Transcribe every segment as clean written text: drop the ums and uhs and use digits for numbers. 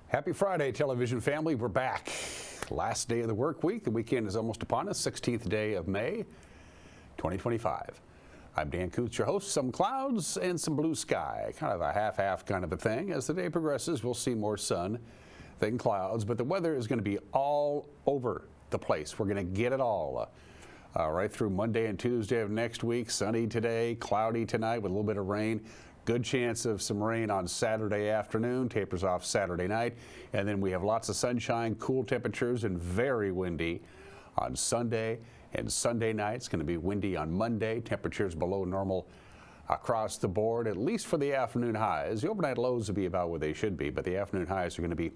Happy Friday, television family. We're back. Last day of the work week. The weekend is almost upon us. 16th day of May, 2025. I'm Dan Coots, your host. Some clouds and some blue sky. Kind of a half-half kind of a thing. As the day progresses, we'll see more sun than clouds, but the weather is going to be all over the place. We're going to get it all. Right through Monday and Tuesday of next week. Sunny today, cloudy tonight with a little bit of rain. Good chance of some rain on Saturday afternoon, tapers off Saturday night, and then we have lots of sunshine, cool temperatures, and very windy on Sunday and Sunday night. It's going to be windy on Monday, temperatures below normal across the board, at least for the afternoon highs. The overnight lows will be about where they should be, but the afternoon highs are going to be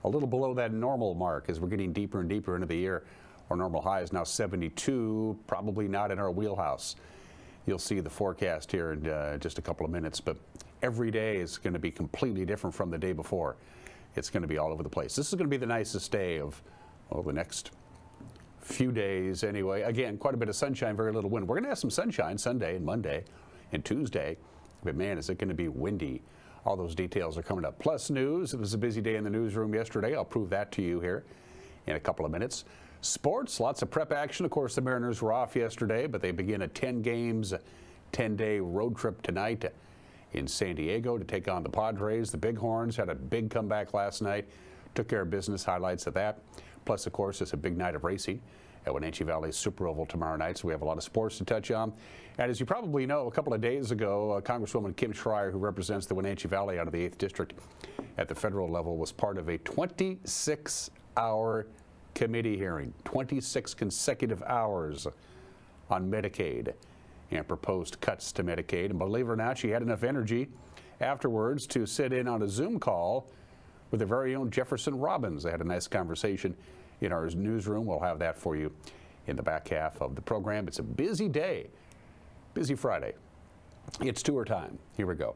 a little below that normal mark as we're getting deeper and deeper into the year. Our normal high is now 72, probably not in our wheelhouse. You'll see the forecast here in just a couple of minutes, but every day is going to be completely different from the day before. It's going to be all over the place. This is going to be the nicest day of the next few days anyway. Again, quite a bit of sunshine, very little wind. We're going to have some sunshine Sunday and Monday and Tuesday, but man, is it going to be windy. All those details are coming up. Plus news. It was a busy day in the newsroom yesterday. I'll prove that to you here in a couple of minutes. Sports, lots of prep action. Of course, the Mariners were off yesterday, but they begin a 10-games, 10-day road trip tonight in San Diego to take on the Padres. The Bighorns had a big comeback last night, took care of business, highlights of that. Plus, of course, it's a big night of racing at Wenatchee Valley Super Oval tomorrow night, so we have a lot of sports to touch on. And as you probably know, a couple of days ago, Congresswoman Kim Schreier, who represents the Wenatchee Valley out of the 8th District at the federal level, was part of a 26-hour committee hearing, 26 consecutive hours on Medicaid and proposed cuts to Medicaid. And believe it or not, she had enough energy afterwards to sit in on a Zoom call with their very own Jefferson Robbins. They had a nice conversation in our newsroom. We'll have that for you in the back half of the program. It's a busy day, busy Friday. It's tour time. Here we go.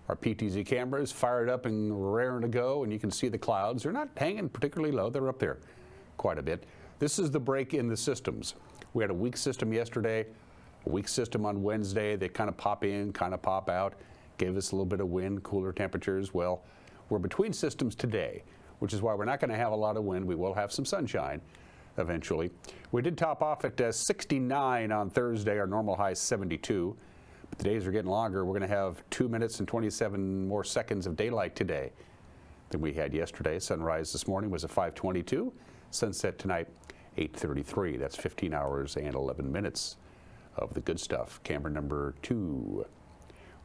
Our PTZ cameras fired up and raring to go, and you can see the clouds. They're not hanging particularly low. They're up there quite a bit. This is the break in the systems. We had a weak system yesterday, a weak system on Wednesday. They kind of pop in, kind of pop out, gave us a little bit of wind, cooler temperatures. Well, we're between systems today, which is why we're not going to have a lot of wind. We will have some sunshine eventually. We did top off at 69 on Thursday. Our normal high is 72. But the days are getting longer. We're going to have 2 minutes and 27 more seconds of daylight today than we had yesterday. Sunrise this morning was at 5:22. Sunset tonight, 8:33. That's 15 hours and 11 minutes of the good stuff. Camera number 2.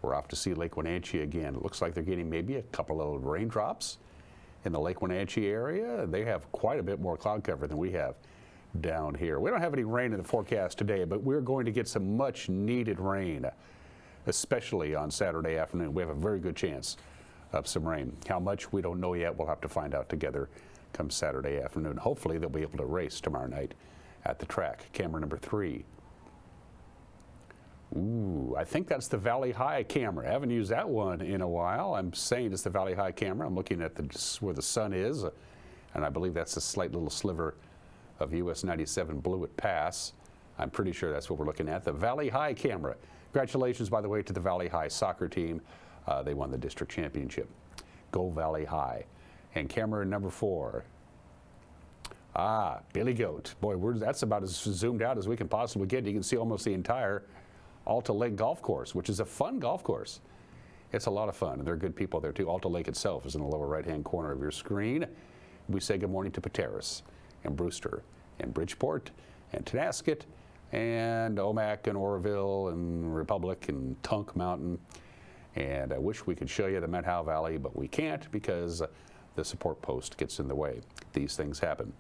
We're off to see Lake Wenatchee again. It looks like they're getting maybe a couple of raindrops in the Lake Wenatchee area. They have quite a bit more cloud cover than we have down here. We don't have any rain in the forecast today, but we're going to get some much needed rain, especially on Saturday afternoon. We have a very good chance of some rain. How much, we don't know yet. We'll have to find out together come Saturday afternoon. Hopefully they'll be able to race tomorrow night at the track. Camera number 3. Ooh, I think that's the Valley High camera. I haven't used that one in a while. I'm saying it's the Valley High camera. I'm looking at where the sun is, and I believe that's a slight little sliver of US 97 Blewett Pass. I'm pretty sure that's what we're looking at, the Valley High camera. Congratulations, by the way, to the Valley High soccer team. They won the district championship. Go Valley High. And camera number 4. Billy Goat. Boy, that's about as zoomed out as we can possibly get. You can see almost the entire Alta Lake Golf Course, which is a fun golf course. It's a lot of fun, and there are good people there too. Alta Lake itself is in the lower right-hand corner of your screen. We say good morning to Pateros and Brewster and Bridgeport and Tenasket and Omak and Oroville and Republic and Tunk Mountain. And I wish we could show you the Methow Valley, but we can't because the support post gets in the way. These things happen.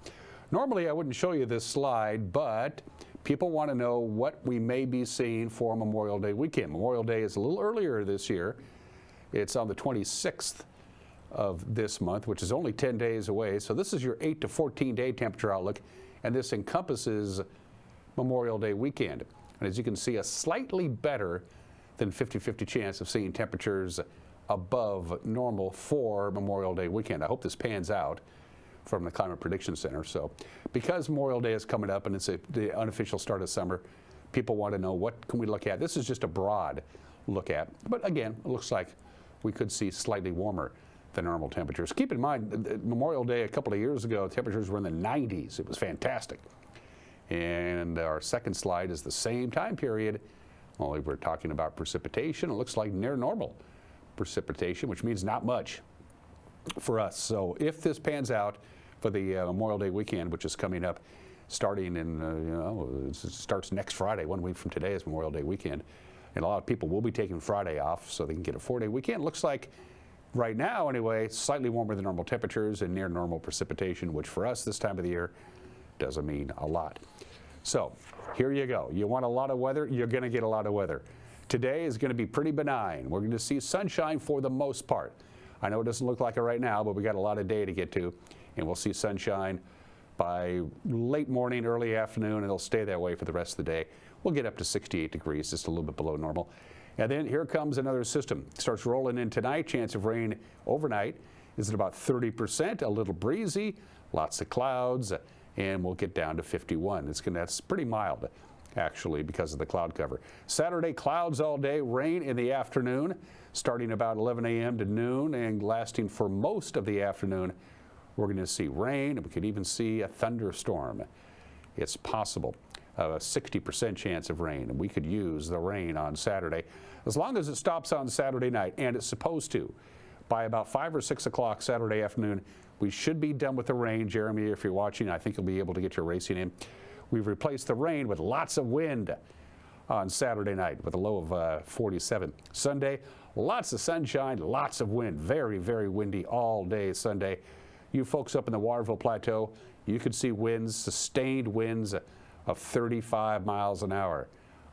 Normally, I wouldn't show you this slide, but people want to know what we may be seeing for Memorial Day weekend. Memorial Day is a little earlier this year. It's on the 26th of this month, which is only 10 days away. So this is your 8 to 14 day temperature outlook, and this encompasses Memorial Day weekend. And as you can see, a slightly better than 50-50 chance of seeing temperatures above normal for Memorial Day weekend. I hope this pans out from the Climate Prediction Center. So because Memorial Day is coming up and it's the unofficial start of summer, people want to know what can we look at. This is just a broad look at, but again, it looks like we could see slightly warmer the normal temperatures. Keep in mind, Memorial Day a couple of years ago, temperatures were in the 90s. It was fantastic. And our second slide is the same time period, only we're talking about precipitation. It looks like near normal precipitation, which means not much for us. So if this pans out for the Memorial Day weekend, which is coming up starting in, it starts next Friday. 1 week from today is Memorial Day weekend. And a lot of people will be taking Friday off so they can get a 4-day weekend. Looks like right now, anyway, slightly warmer than normal temperatures and near normal precipitation, which for us this time of the year doesn't mean a lot. So here you go. You want a lot of weather, you're going to get a lot of weather. Today is going to be pretty benign. We're going to see sunshine for the most part. I know it doesn't look like it right now, but we got a lot of day to get to, and we'll see sunshine by late morning, early afternoon, and it'll stay that way for the rest of the day. We'll get up to 68 degrees, just a little bit below normal. And then here comes another system. Starts rolling in tonight. Chance of rain overnight is at about 30%, a little breezy, lots of clouds, and we'll get down to 51. That's pretty mild, actually, because of the cloud cover. Saturday, clouds all day, rain in the afternoon, starting about 11 a.m. to noon and lasting for most of the afternoon. We're going to see rain, and we could even see a thunderstorm. It's possible. A 60% chance of rain, and we could use the rain on Saturday as long as it stops on Saturday night, and it's supposed to. By about 5 or 6 o'clock Saturday afternoon, we should be done with the rain. Jeremy, if you're watching, I think you'll be able to get your racing in. We've replaced the rain with lots of wind on Saturday night with a low of 47. Sunday, lots of sunshine, lots of wind. Very, very windy all day Sunday. You folks up in the Waterville Plateau, you could see winds, sustained winds of 35 miles an hour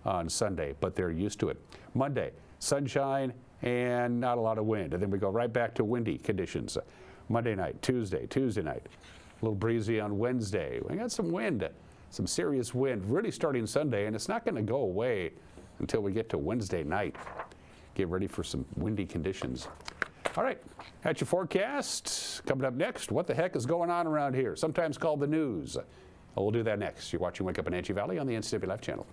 on Sunday, but they're used to it. Monday, sunshine and not a lot of wind. And then we go right back to windy conditions. Monday night, Tuesday night, a little breezy on Wednesday. We got some wind, some serious wind, really starting Sunday, and it's not going to go away until we get to Wednesday night. Get ready for some windy conditions. All right, that's your forecast. Coming up next, what the heck is going on around here? Sometimes called the news. We'll do that next. You're watching Wake Up Wenatchee Valley on the NCWLIFE channel.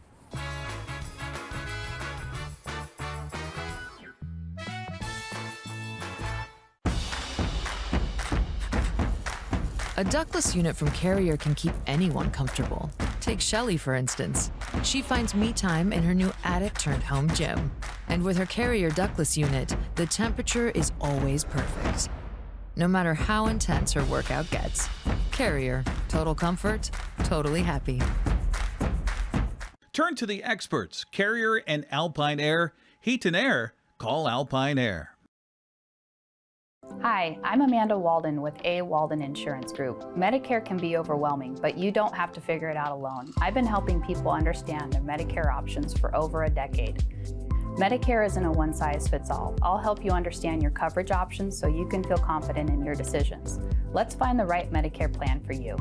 A ductless unit from Carrier can keep anyone comfortable. Take Shelly, for instance. She finds me time in her new attic-turned-home gym. And with her Carrier ductless unit, the temperature is always perfect. No matter how intense her workout gets. Carrier, total comfort, totally happy. Turn to the experts, Carrier and Alpine Air. Heat and air, call Alpine Air. Hi, I'm Amanda Walden with A. Walden Insurance Group. Medicare can be overwhelming, but you don't have to figure it out alone. I've been helping people understand their Medicare options for over a decade. Medicare isn't a one-size-fits-all. I'll help you understand your coverage options so you can feel confident in your decisions. Let's find the right Medicare plan for you.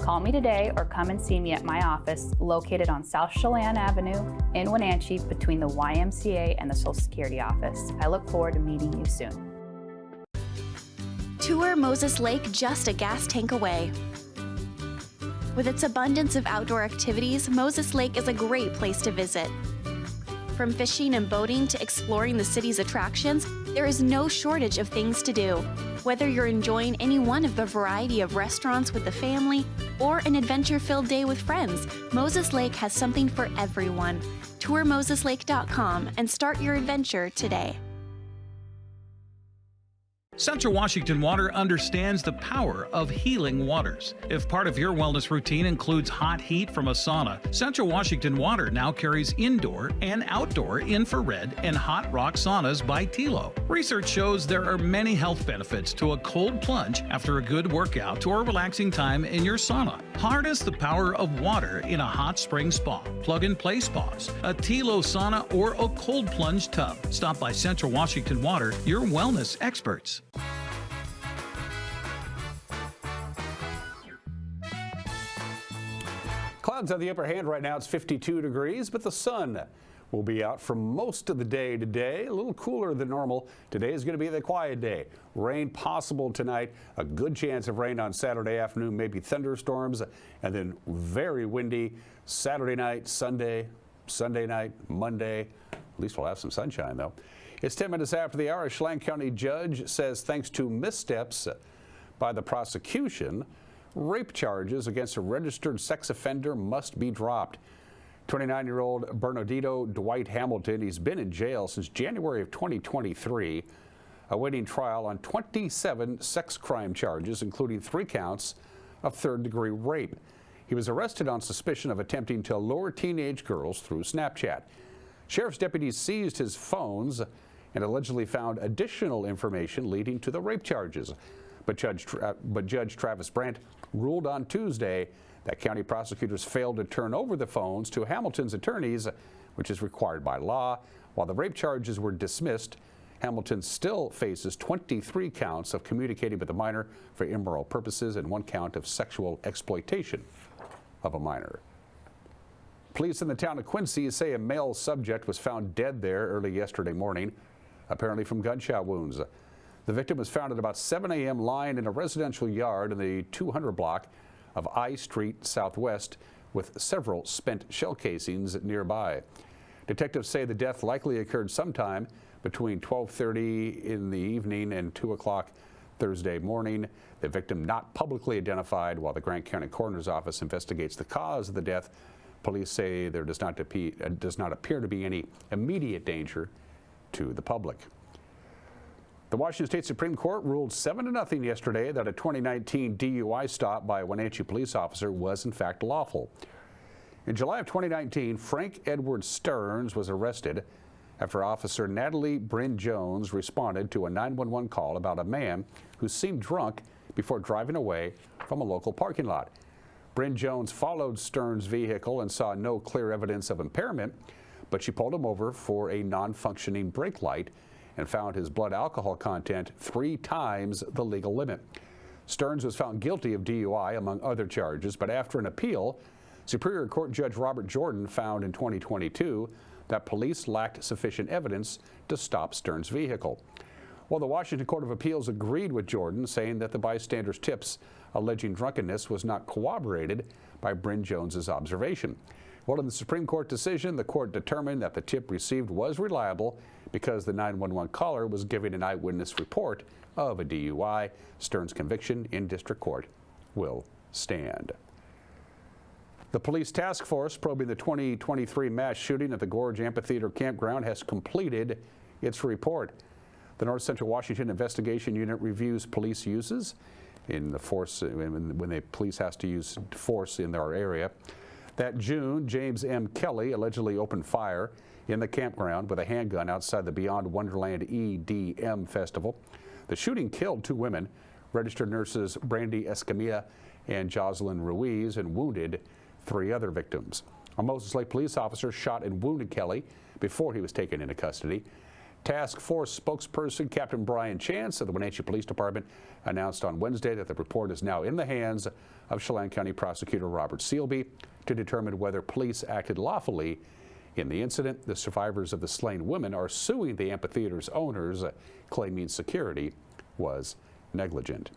Call me today or come and see me at my office located on South Chelan Avenue in Wenatchee between the YMCA and the Social Security office. I look forward to meeting you soon. Tour Moses Lake just a gas tank away. With its abundance of outdoor activities, Moses Lake is a great place to visit. From fishing and boating to exploring the city's attractions, there is no shortage of things to do. Whether you're enjoying any one of the variety of restaurants with the family or an adventure-filled day with friends, Moses Lake has something for everyone. Tour moseslake.com and start your adventure today. Central Washington Water understands the power of healing waters. If part of your wellness routine includes hot heat from a sauna, Central Washington Water now carries indoor and outdoor infrared and hot rock saunas by Tilo. Research shows there are many health benefits to a cold plunge after a good workout or relaxing time in your sauna. Harness the power of water in a hot spring spa, plug-and-play spas, a Tilo sauna, or a cold plunge tub. Stop by Central Washington Water, your wellness experts. Clouds have the upper hand right now. It's 52 degrees, but the sun will be out for most of the day today. A little cooler than normal. Today is going to be the quiet day. Rain possible tonight. A good chance of rain on Saturday afternoon, maybe thunderstorms, and then very windy Saturday night, Sunday night, Monday. At least we'll have some sunshine, though. It's 10 minutes after the hour. A Chelan County judge says thanks to missteps by the prosecution, rape charges against a registered sex offender must be dropped. 29-year-old Bernardino Dwight Hamilton, he's been in jail since January of 2023, awaiting trial on 27 sex crime charges, including 3 counts of third-degree rape. He was arrested on suspicion of attempting to lure teenage girls through Snapchat. Sheriff's deputies seized his phones and allegedly found additional information leading to the rape charges. But Judge Travis Brandt ruled on Tuesday that county prosecutors failed to turn over the phones to Hamilton's attorneys, which is required by law. While the rape charges were dismissed, Hamilton still faces 23 counts of communicating with a minor for immoral purposes and 1 count of sexual exploitation of a minor. Police in the town of Quincy say a male subject was found dead there early yesterday morning, apparently from gunshot wounds. The victim was found at about 7 a.m. lying in a residential yard in the 200 block of I Street Southwest with several spent shell casings nearby. Detectives say the death likely occurred sometime between 12:30 in the evening and 2 o'clock Thursday morning. The victim not publicly identified while the Grant County Coroner's Office investigates the cause of the death. Police say there does not appear to be any immediate danger to the public. The Washington State Supreme Court ruled 7-0 yesterday that a 2019 DUI stop by a Wenatchee police officer was in fact lawful. In July of 2019, Frank Edward Stearns was arrested after Officer Natalie Bryn Jones responded to a 911 call about a man who seemed drunk before driving away from a local parking lot. Bryn Jones followed Stearns' vehicle and saw no clear evidence of impairment, but she pulled him over for a non-functioning brake light and found his blood alcohol content 3 times the legal limit. Stearns was found guilty of DUI, among other charges, but after an appeal, Superior Court Judge Robert Jordan found in 2022 that police lacked sufficient evidence to stop Stearns' vehicle. Well, the Washington Court of Appeals agreed with Jordan, saying that the bystander's tips alleging drunkenness was not corroborated by Bryn Jones's observation. Well, in the Supreme Court decision, the court determined that the tip received was reliable because the 911 caller was giving an eyewitness report of a DUI. Stearns' conviction in district court will stand. The police task force probing the 2023 mass shooting at the Gorge Amphitheater Campground has completed its report. The North Central Washington Investigation Unit reviews police uses in the force when the police has to use force in their area. That June, James M. Kelly allegedly opened fire in the campground with a handgun outside the Beyond Wonderland EDM festival. The shooting killed 2 women, registered nurses Brandy Escamilla and Jocelyn Ruiz, and wounded 3 other victims. A Moses Lake police officer shot and wounded Kelly before he was taken into custody. Task Force spokesperson Captain Brian Chance of the Wenatchee Police Department announced on Wednesday that the report is now in the hands of Chelan County Prosecutor Robert Sealby to determine whether police acted lawfully in the incident. The survivors of the slain women are suing the amphitheater's owners, claiming security was negligent.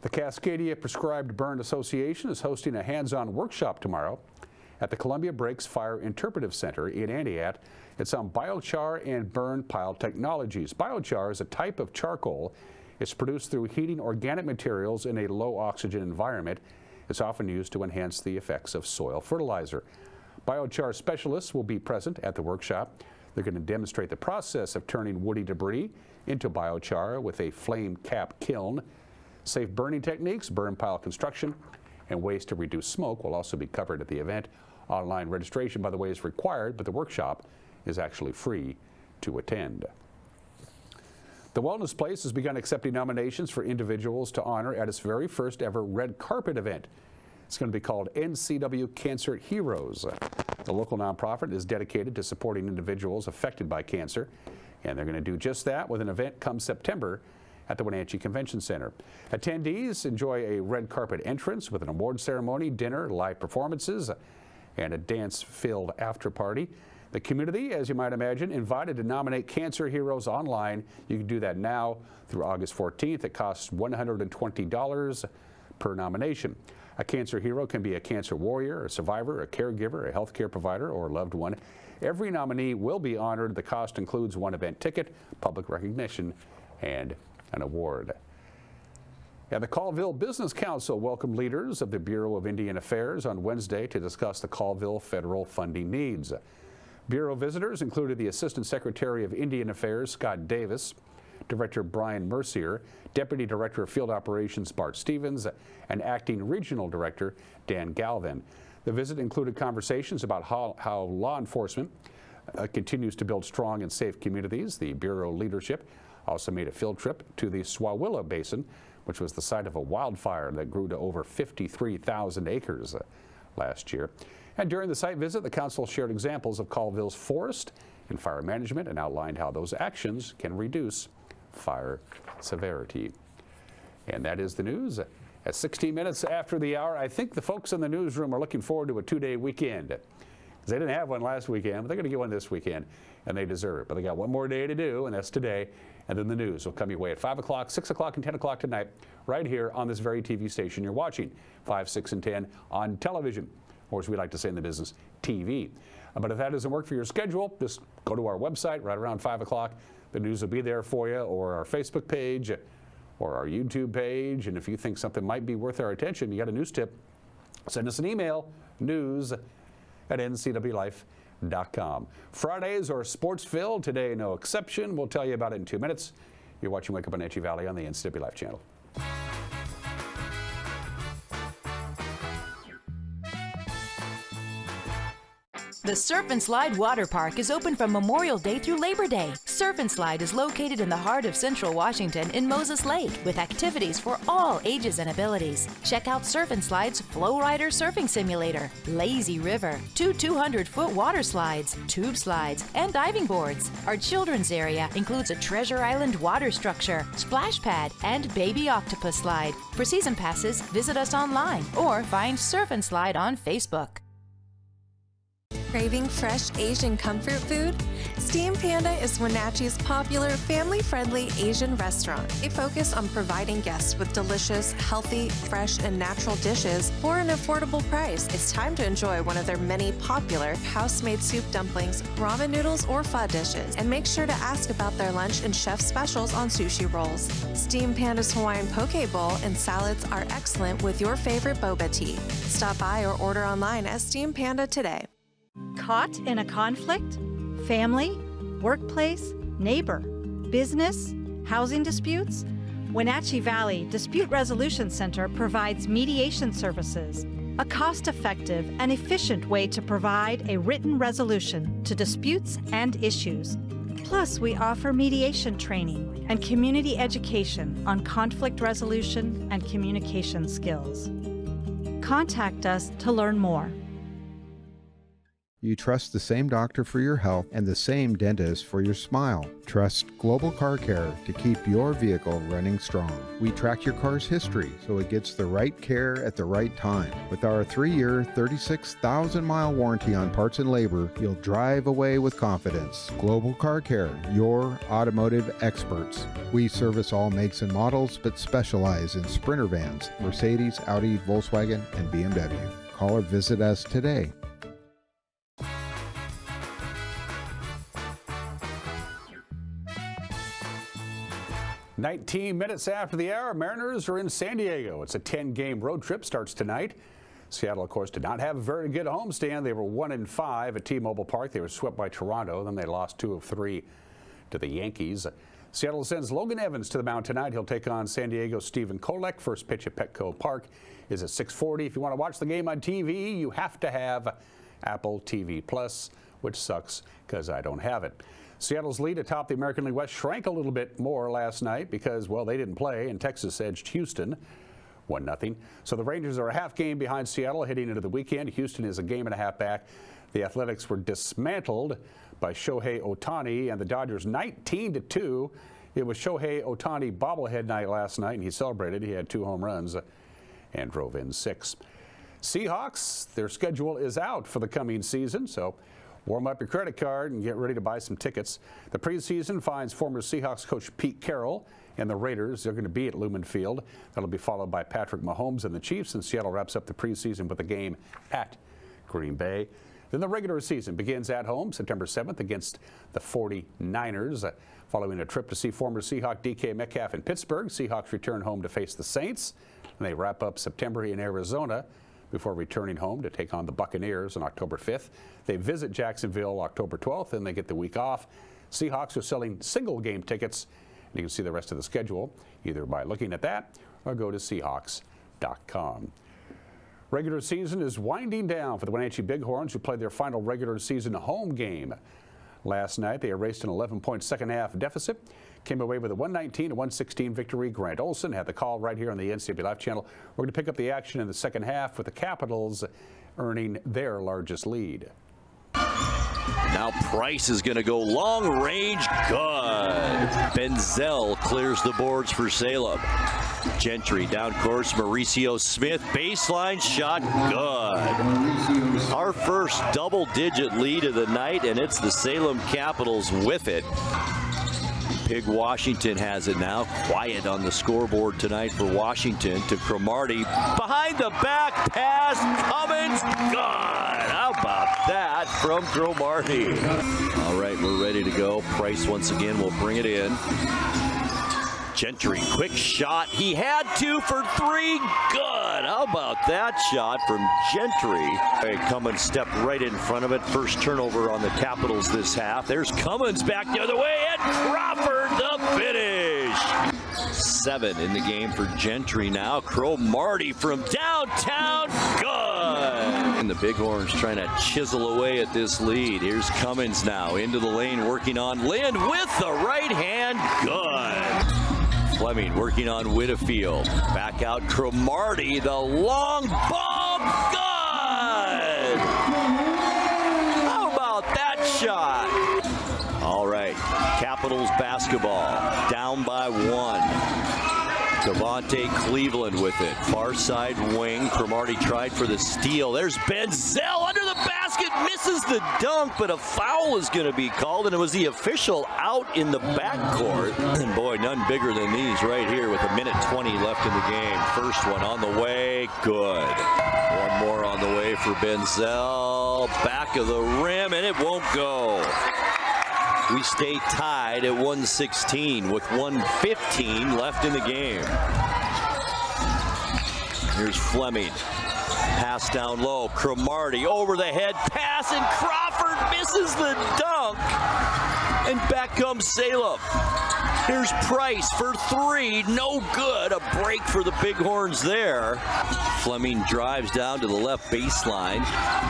The Cascadia Prescribed Burn Association is hosting a hands-on workshop tomorrow at the Columbia Breaks Fire Interpretive Center in Aniat. It's on biochar and burn pile technologies. Biochar is a type of charcoal. It's produced through heating organic materials in a low oxygen environment. It's often used to enhance the effects of soil fertilizer. Biochar specialists will be present at the workshop. They're going to demonstrate the process of turning woody debris into biochar with a flame cap kiln. Safe burning techniques, burn pile construction, and ways to reduce smoke will also be covered at the event. Online registration, by the way, is required, but the workshop is actually free to attend. The Wellness Place has begun accepting nominations for individuals to honor at its very first ever red carpet event. It's going to be called NCW Cancer Heroes. The local nonprofit is dedicated to supporting individuals affected by cancer, and they're going to do just that with an event come September at the Wenatchee Convention Center. Attendees enjoy a red carpet entrance with an award ceremony, dinner, live performances, and a dance-filled after party. The community, as you might imagine, invited to nominate cancer heroes online. You can do that now through August 14th. It costs $120 per nomination. A cancer hero can be a cancer warrior, a survivor, a caregiver, a healthcare provider, or a loved one. Every nominee will be honored. The cost includes one event ticket, public recognition, and an award. And the Colville Business Council welcomed leaders of the Bureau of Indian Affairs on Wednesday to discuss the Colville federal funding needs. Bureau visitors included the Assistant Secretary of Indian Affairs, Scott Davis, Director Brian Mercier, Deputy Director of Field Operations Bart Stevens, and Acting Regional Director Dan Galvin. The visit included conversations about how law enforcement continues to build strong and safe communities. The Bureau leadership also made a field trip to the Swawilla Basin, which was the site of a wildfire that grew to over 53,000 acres last year. And during the site visit, the council shared examples of Colville's forest and fire management and outlined how those actions can reduce fire severity. And that is the news. At 16 minutes after the hour, I think the folks in the newsroom are looking forward to a two-day weekend. Because they didn't have one last weekend, but they're going to get one this weekend, and they deserve it. But they got one more day to do, and that's today. And then the news will come your way at 5 o'clock, 6 o'clock, and 10 o'clock tonight, right here on this very TV station you're watching, 5, 6, and 10 on television, or as we like to say in the business, TV. But if that doesn't work for your schedule, just go to our website right around 5 o'clock. The news will be there for you, or our Facebook page, or our YouTube page. And if you think something might be worth our attention, you got a news tip, send us an email, news@ncwlife.com. Fridays are sports-filled. Today, no exception. We'll tell you about it in 2 minutes. You're watching Wake Up Wenatchee Valley on the NCWLIFE channel. The Surf and Slide Water Park is open from Memorial Day through Labor Day. Surf and Slide is located in the heart of Central Washington in Moses Lake with activities for all ages and abilities. Check out Surf and Slide's Flow Rider Surfing Simulator, Lazy River, 2 200-foot water slides, tube slides, and diving boards. Our children's area includes a Treasure Island water structure, splash pad, and baby octopus slide. For season passes, visit us online or find Surf and Slide on Facebook. Craving fresh Asian comfort food? Steam Panda is Wenatchee's popular family-friendly Asian restaurant. They focus on providing guests with delicious, healthy, fresh, and natural dishes for an affordable price. It's time to enjoy one of their many popular house-made soup dumplings, ramen noodles, or pho dishes. And make sure to ask about their lunch and chef specials on sushi rolls. Steam Panda's Hawaiian poke bowl and salads are excellent with your favorite boba tea. Stop by or order online at Steam Panda today. Caught in a conflict? Family, workplace, neighbor, business, housing disputes? Wenatchee Valley Dispute Resolution Center provides mediation services, a cost-effective and efficient way to provide a written resolution to disputes and issues. Plus, we offer mediation training and community education on conflict resolution and communication skills. Contact us to learn more. You trust the same doctor for your health and the same dentist for your smile. Trust Global Car Care to keep your vehicle running strong. We track your car's history so it gets the right care at the right time. With our 3-year, 36,000-mile warranty on parts and labor, you'll drive away with confidence. Global Car Care, your automotive experts. We service all makes and models, but specialize in Sprinter vans, Mercedes, Audi, Volkswagen, and BMW. Call or visit us today. 19 minutes after the hour, Mariners are in San Diego. It's a 10-game road trip, starts tonight. Seattle, of course, did not have a very good homestand. They were 1-5 at T-Mobile Park. They were swept by Toronto. Then they lost 2 of 3 to the Yankees. Seattle sends Logan Evans to the mound tonight. He'll take on San Diego's Stephen Kolek. First pitch at Petco Park is at 6:40. If you want to watch the game on TV, you have to have Apple TV Plus, which sucks because I don't have it. Seattle's lead atop the American League West shrank a little bit more last night because, well, they didn't play, and Texas edged Houston 1-0. So the Rangers are a half game behind Seattle heading into the weekend. Houston is a game and a half back. The Athletics were dismantled by Shohei Ohtani and the Dodgers 19-2. It was Shohei Ohtani bobblehead night last night, and he celebrated. He had 2 home runs and drove in 6. Seahawks, their schedule is out for the coming season, so warm up your credit card and get ready to buy some tickets. The preseason finds former Seahawks coach Pete Carroll and the Raiders. They're going to be at Lumen Field. That'll be followed by Patrick Mahomes and the Chiefs, and Seattle wraps up the preseason with a game at Green Bay. Then the regular season begins at home September 7th against the 49ers. Following a trip to see former Seahawk DK Metcalf in Pittsburgh, Seahawks return home to face the Saints, and they wrap up September in Arizona before returning home to take on the Buccaneers on October 5th. They visit Jacksonville October 12th, and they get the week off. Seahawks are selling single game tickets, and you can see the rest of the schedule either by looking at that or go to Seahawks.com. Regular season is winding down for the Wenatchee Bighorns, who played their final regular season home game. Last night, they erased an 11-point second-half deficit, came away with a 119-116 victory. Grant Olson had the call right here on the NCWLIFE channel. We're going to pick up the action in the second half with the Capitals earning their largest lead. Now Price is going to go long range. Good. Benzel clears the boards for Salem. Gentry down course. Mauricio Smith baseline shot. Good. Our first double-digit lead of the night, and it's the Salem Capitals with it. Pig Washington has it now. Quiet on the scoreboard tonight for Washington to Cromartie. Behind the back pass. Cummins. Good. How about that from Cromartie? All right, we're ready to go. Price once again will bring it in. Gentry, quick shot. He had to for three. Good. How about that shot from Gentry? Cummins stepped right in front of it. First turnover on the Capitals this half. There's Cummins back the other way, and Crawford the finish. 7 in the game for Gentry now. Cromartie from downtown. Good. And the Bighorns trying to chisel away at this lead. Here's Cummins now into the lane, working on Lind with the right hand. Good. Fleming working on Whitfield. Back out Cromartie, the long bomb. Good! How about that shot? All right, Capitals basketball down by 1. Devontae Cleveland with it. Far side wing. Cromartie tried for the steal. There's Benzel under the basket. Misses the dunk, but a foul is going to be called, and it was the official out in the backcourt. And boy, none bigger than these right here with a minute 20 left in the game. First one on the way. Good. One more on the way for Benzel. Back of the rim, and it won't go. We stay tied at 116 with 1:15 left in the game. Here's Fleming. Pass down low. Cromartie over the head pass, and Crawford misses the dunk. And back comes Salem. Here's Price for 3. No good. A break for the Bighorns there. Fleming drives down to the left baseline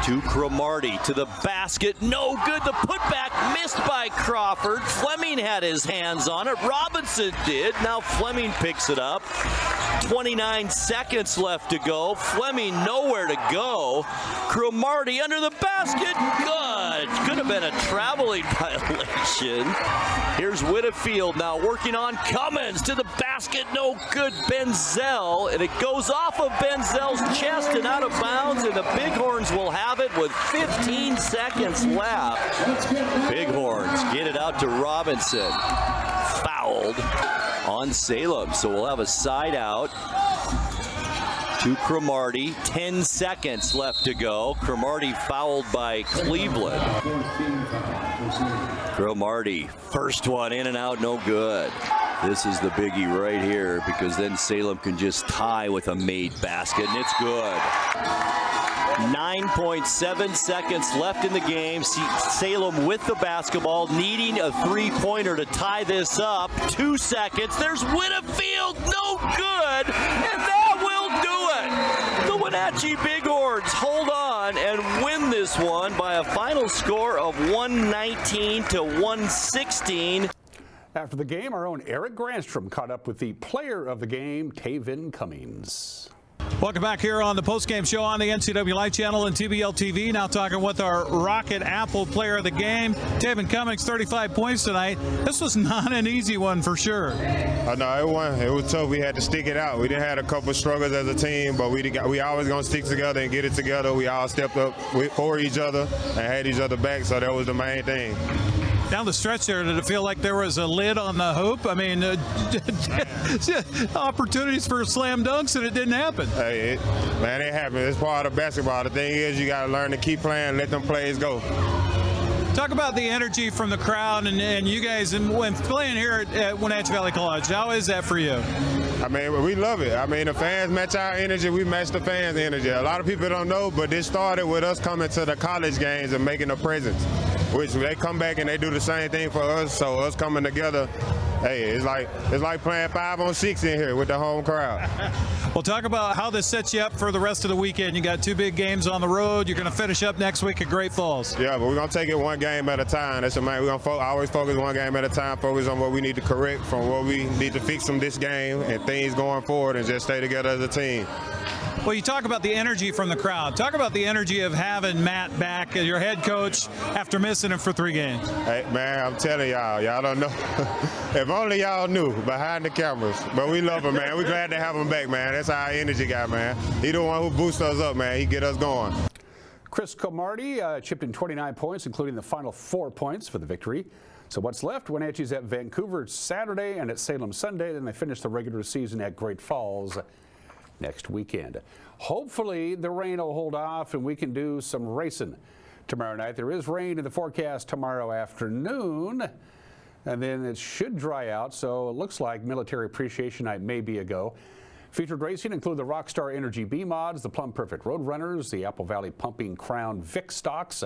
to Cromartie to the basket. No good. The putback missed by Crawford. Fleming had his hands on it. Robinson did. Now Fleming picks it up. 29 seconds left to go. Fleming nowhere to go. Cromartie under the basket. Good. Could have been a traveling violation. Here's Whitfield now working on Cummins to the basket. No good. Benzel. And it goes off of Benzel's chest and out of bounds. And the Bighorns will have it with 15 seconds left. Bighorns get it out to Robinson. Fouled on Salem. So we'll have a side out to Cromartie. 10 seconds left to go. Cromartie fouled by Cleveland. Cromartie, first one in and out, no good. This is the biggie right here, because then Salem can just tie with a made basket, and it's good. 9.7 seconds left in the game. Salem with the basketball, needing a three-pointer to tie this up. 2 seconds. There's Whitfield, no good, and that will do it. The Wenatchee Bighorns hold on and win this one by a final score of 119 to 116. After the game, our own Eric Granstrom caught up with the player of the game, Taven Cummings. Welcome back here on the postgame show on the NCWLIFE channel and TBL TV. Now talking with our Rocket Apple player of the game, Taven Cummings, 35 points tonight. This was not an easy one for sure. No, it was tough. We had to stick it out. We didn't have a couple struggles as a team, but we always going to stick together and get it together. We all stepped up for each other and had each other back, so that was the main thing. Down the stretch there, did it feel like there was a lid on the hoop? I mean, opportunities for slam dunks, and it didn't happen. Hey, man, it happens. It's part of basketball. The thing is, you got to learn to keep playing, let them plays go. Talk about the energy from the crowd and you guys when playing here at Wenatchee Valley College. How is that for you? I mean, we love it. I mean, the fans match our energy. We match the fans' energy. A lot of people don't know, but this started with us coming to the college games and making a presence, which they come back and they do the same thing for us. So us coming together, hey, it's like playing 5-on-6 in here with the home crowd. Well, talk about how this sets you up for the rest of the weekend. You got 2 big games on the road. You're going to finish up next week at Great Falls. Yeah, but we're going to take it one game at a time. That's the main. We're going to always focus one game at a time, focus on what we need to correct from what we need to fix from this game and things going forward, and just stay together as a team. Well, you talk about the energy from the crowd. Talk about the energy of having Matt back as your head coach after missing him for 3 games. Hey, man, I'm telling y'all don't know. If only y'all knew behind the cameras. But we love him, man. We're glad to have him back, man. That's our energy guy, man. He the one who boosts us up, man. He get us going. Chris Comarty chipped in 29 points, including the final 4 points for the victory. So what's left? Wenatchee's at Vancouver Saturday and at Salem Sunday. Then they finish the regular season at Great Falls next weekend. Hopefully the rain will hold off and we can do some racing tomorrow night. There is rain in the forecast tomorrow afternoon, and then it should dry out, so it looks like Military Appreciation Night may be a go. Featured racing include the Rockstar Energy B-Mods, the Plum Perfect Road Runners, the Apple Valley Pumping Crown Vic Stocks,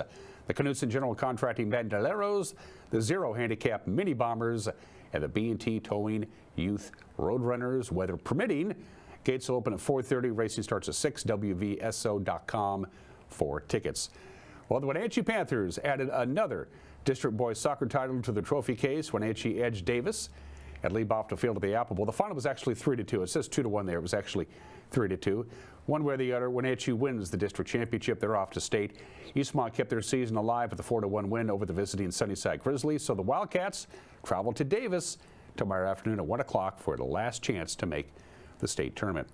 the Knutson General Contracting Bandoleros, the Zero Handicap Mini Bombers, and the B&T Towing Youth Road Runners, weather permitting. Gates will open at 4:30. Racing starts at 6. WVSO.com for tickets. Well, the Wenatchee Panthers added another district boys soccer title to the trophy case. Wenatchee edged Davis at Lee-Bofta Field at the Apple Bowl. The final was actually 3-2. It says 2-1 there. It was actually 3-2. One way or the other, Wenatchee wins the district championship. They're off to state. Eastmont kept their season alive with a 4-1 win over the visiting Sunnyside Grizzlies. So the Wildcats travel to Davis tomorrow afternoon at 1 o'clock for the last chance to make the state tournament.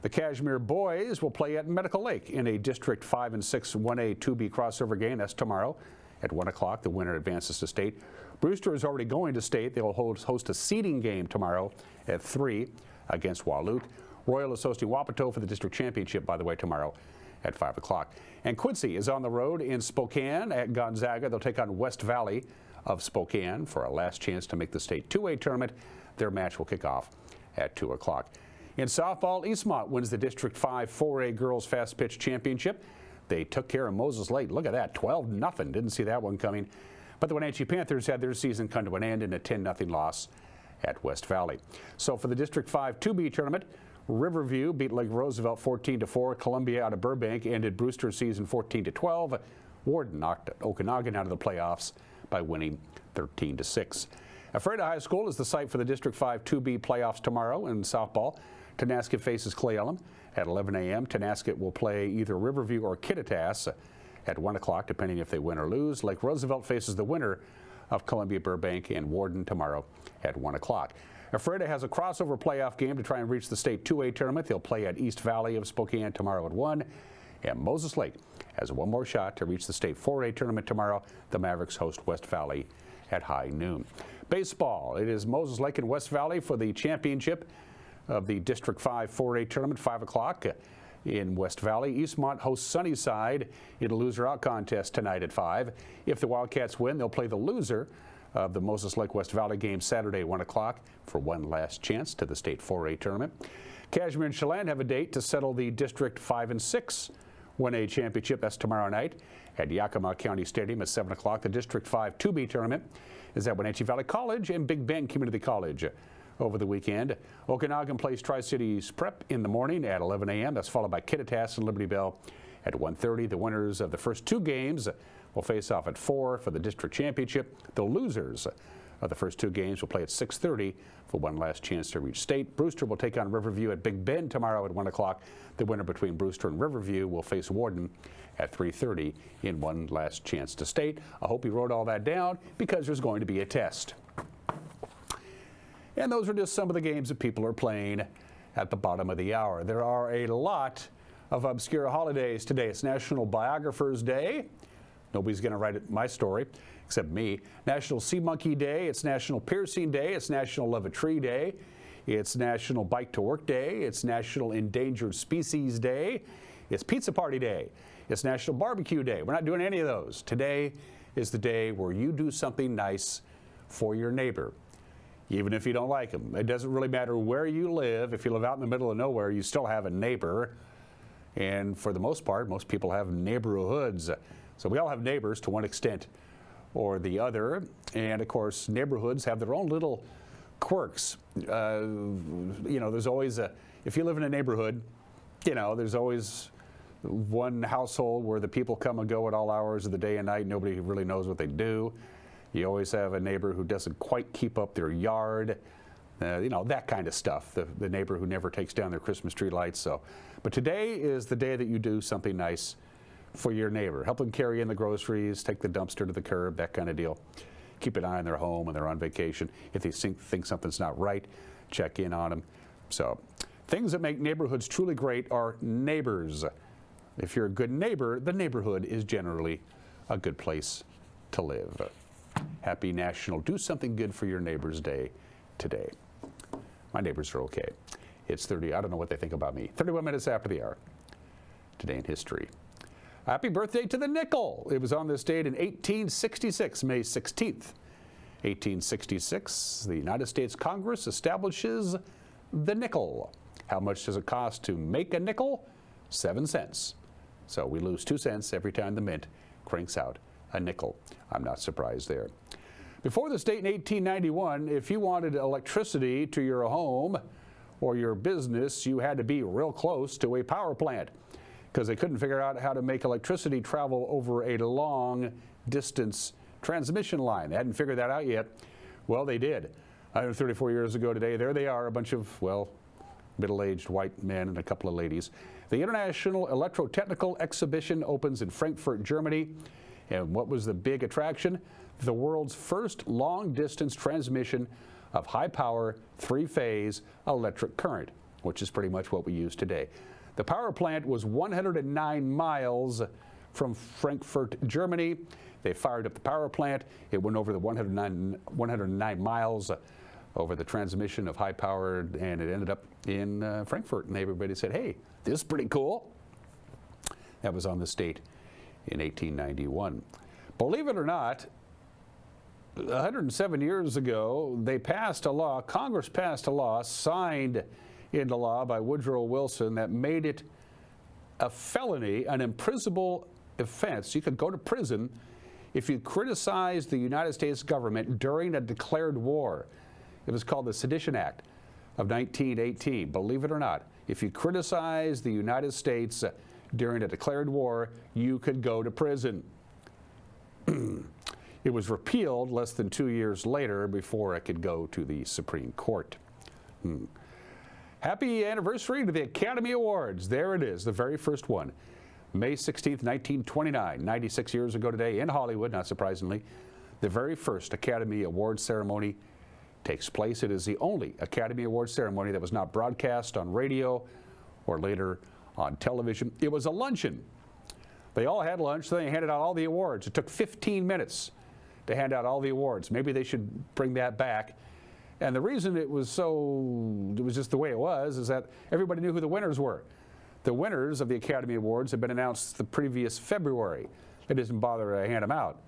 The Cashmere boys will play at Medical Lake in a District 5 and 6 1A 2B crossover game. That's tomorrow at 1 o'clock. The winner advances to state. Brewster is already going to state. They will host a seeding game tomorrow at 3 against Wahluke. Royal is hosting Wapato for the district championship, by the way, tomorrow at 5 o'clock. And Quincy is on the road in Spokane at Gonzaga. They'll take on West Valley of Spokane for a last chance to make the state 2A tournament. Their match will kick off at 2 o'clock. In softball, Eastmont wins the District 5 4A Girls Fast Pitch Championship. They took care of Moses Lake. Look at that, 12-0. Didn't see that one coming. But the Wenatchee Panthers had their season come to an end in a 10-0 loss at West Valley. So for the District 5 2B tournament, Riverview beat Lake Roosevelt 14-4. Columbia out of Burbank ended Brewster's season 14-12. Warden knocked Okanagan out of the playoffs by winning 13-6. Ephrata High School is the site for the District 5 2B playoffs tomorrow in softball. Tenasket faces Clay Ellum at 11 a.m. Tenasket will play either Riverview or Kittitas at 1 o'clock, depending if they win or lose. Lake Roosevelt faces the winner of Columbia Burbank and Warden tomorrow at 1 o'clock. Ephrata has a crossover playoff game to try and reach the state 2A tournament. They'll play at East Valley of Spokane tomorrow at 1. And Moses Lake has one more shot to reach the state 4A tournament tomorrow. The Mavericks host West Valley at high noon. Baseball, it is Moses Lake and West Valley for the championship of the District 5 4A tournament, 5 o'clock in West Valley. Eastmont hosts Sunnyside in a loser-out contest tonight at 5. If the Wildcats win, they'll play the loser of the Moses Lake West Valley game Saturday at 1 o'clock for one last chance to the state 4A tournament. Cashmere and Chelan have a date to settle the District 5 and 6 1A championship. That's tomorrow night at Yakima County Stadium at 7 o'clock. The District 5 2B tournament is at Wenatchee Valley College and Big Bend Community College over the weekend. Okanagan plays Tri-Cities Prep in the morning at 11 a.m. That's followed by Kittitas and Liberty Bell at 1:30. The winners of the first 2 games will face off at 4 for the district championship. The losers of the first 2 games will play at 6:30 for one last chance to reach state. Brewster will take on Riverview at Big Bend tomorrow at 1 o'clock. The winner between Brewster and Riverview will face Warden at 3:30 in one last chance to state. I hope you wrote all that down because there's going to be a test. And those are just some of the games that people are playing at the bottom of the hour. There are a lot of obscure holidays today. It's National Biographers Day. Nobody's going to write my story. except me. National Sea Monkey Day, it's National Piercing Day, it's National Love a Tree Day, it's National Bike to Work Day, it's National Endangered Species Day, it's Pizza Party Day, it's National Barbecue Day. We're not doing any of those. Today is the day where you do something nice for your neighbor, even if you don't like them. It doesn't really matter where you live. If you live out in the middle of nowhere, you still have a neighbor. And for the most part, most people have neighborhoods. So we all have neighbors to one extent or the other. And of course, neighborhoods have their own little quirks. You know, there's always if you live in a neighborhood, you know, there's always one household where the people come and go at all hours of the day and night. Nobody really knows what they do. You always have a neighbor who doesn't quite keep up their yard. You know, that kind of stuff, the neighbor who never takes down their Christmas tree lights. So, but today is the day that you do something nice for your neighbor. Help them carry in the groceries, take the dumpster to the curb, that kind of deal. Keep an eye on their home when they're on vacation. If they think something's not right, check in on them. So, things that make neighborhoods truly great are neighbors. If you're a good neighbor, the neighborhood is generally a good place to live. Happy National Do Something Good for Your Neighbors Day today. My neighbors are okay. It's I don't know what they think about me. 31 minutes after the hour. Today in history. Happy birthday to the nickel. It was on this date in 1866, May 16th. 1866, the United States Congress establishes the nickel. How much does it cost to make a nickel? 7 cents. So we lose 2 cents every time the mint cranks out a nickel. I'm not surprised there. Before this date in 1891, if you wanted electricity to your home or your business, you had to be real close to a power plant because they couldn't figure out how to make electricity travel over a long distance transmission line. They hadn't figured that out yet. Well, they did. 134 years ago today, there they are, a bunch of, well, middle-aged white men and a couple of ladies. The International Electrotechnical Exhibition opens in Frankfurt, Germany. And what was the big attraction? The world's first long-distance transmission of high-power, three-phase electric current, which is pretty much what we use today. The power plant was 109 miles from Frankfurt, Germany. They fired up the power plant. It went over the 109 miles over the transmission of high power, and it ended up in Frankfurt. And everybody said, hey, this is pretty cool. That was on this date in 1891. Believe it or not, 107 years ago, they passed a law, Congress passed a law, signed into law by Woodrow Wilson, that made it a felony, an imprisonable offense. You could go to prison if you criticized the United States government during a declared war. It was called the Sedition Act of 1918. Believe it or not, if you criticized the United States during a declared war, you could go to prison. It was repealed less than 2 years later before it could go to the Supreme Court. Happy anniversary to the Academy Awards. There it is, the very first one. May 16th, 1929, 96 years ago today in Hollywood, not surprisingly, the very first Academy Awards ceremony takes place. It is the only Academy Awards ceremony that was not broadcast on radio or later on television. It was a luncheon. They all had lunch, so they handed out all the awards. It took 15 minutes to hand out all the awards. Maybe they should bring that back. And the reason it was just the way it was, is that everybody knew who the winners were. The winners of the Academy Awards had been announced the previous February. They didn't bother to hand them out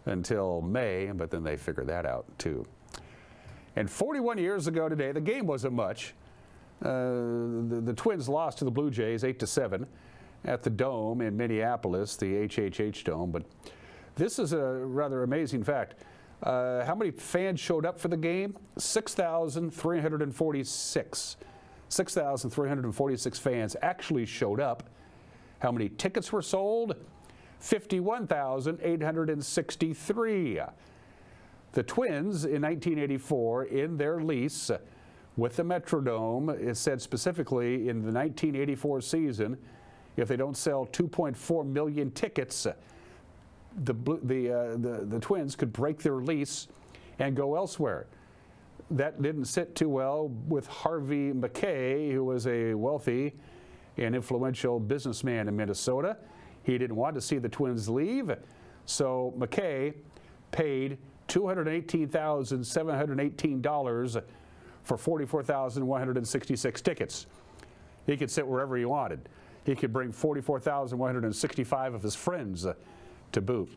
until May, but then they figured that out too. And 41 years ago today, the game wasn't much. The Twins lost to the Blue Jays 8-7 at the Dome in Minneapolis, the HHH Dome. But this is a rather amazing fact. How many fans showed up for the game? 6,346. 6,346 fans actually showed up. How many tickets were sold? 51,863. The Twins in 1984, in their lease with the Metrodome, it said specifically in the 1984 season, if they don't sell 2.4 million tickets, the Twins could break their lease and go elsewhere. That didn't sit too well with Harvey McKay, who was a wealthy and influential businessman in Minnesota. He didn't want to see the Twins leave, so McKay paid $218,718 for 44,166 tickets. He could sit wherever he wanted. He could bring 44,165 of his friends to boot.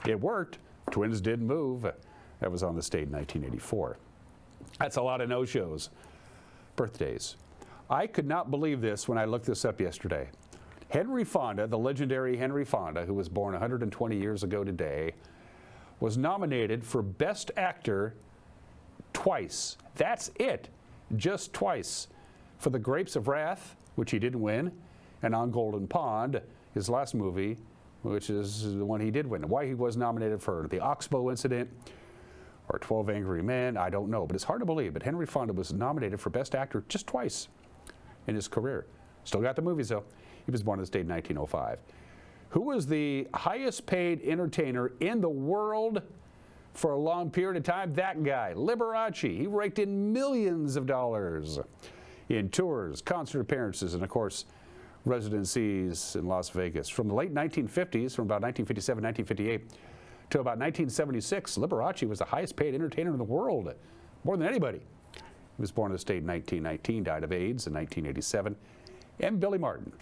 It worked. Twins didn't move. That was on the state in 1984. That's a lot of no-shows. Birthdays. I could not believe this when I looked this up yesterday. Henry Fonda, the legendary Henry Fonda, who was born 120 years ago today, was nominated for Best Actor twice. That's it. Just twice. For The Grapes of Wrath, which he didn't win, and On Golden Pond, his last movie, which is the one he did win. Why he was nominated for the Oxbow incident or 12 Angry Men, I don't know, but it's hard to believe. But Henry Fonda was nominated for Best Actor just twice in his career. Still got the movies, though. He was born in the state in 1905. Who was the highest paid entertainer in the world for a long period of time? That guy, Liberace. He raked in millions of dollars in tours, concert appearances, and of course, residencies in Las Vegas. From the late 1950s, from about 1957, 1958, to about 1976, Liberace was the highest paid entertainer in the world, more than anybody. He was born in the state in 1919, died of AIDS in 1987. And Billy Martin.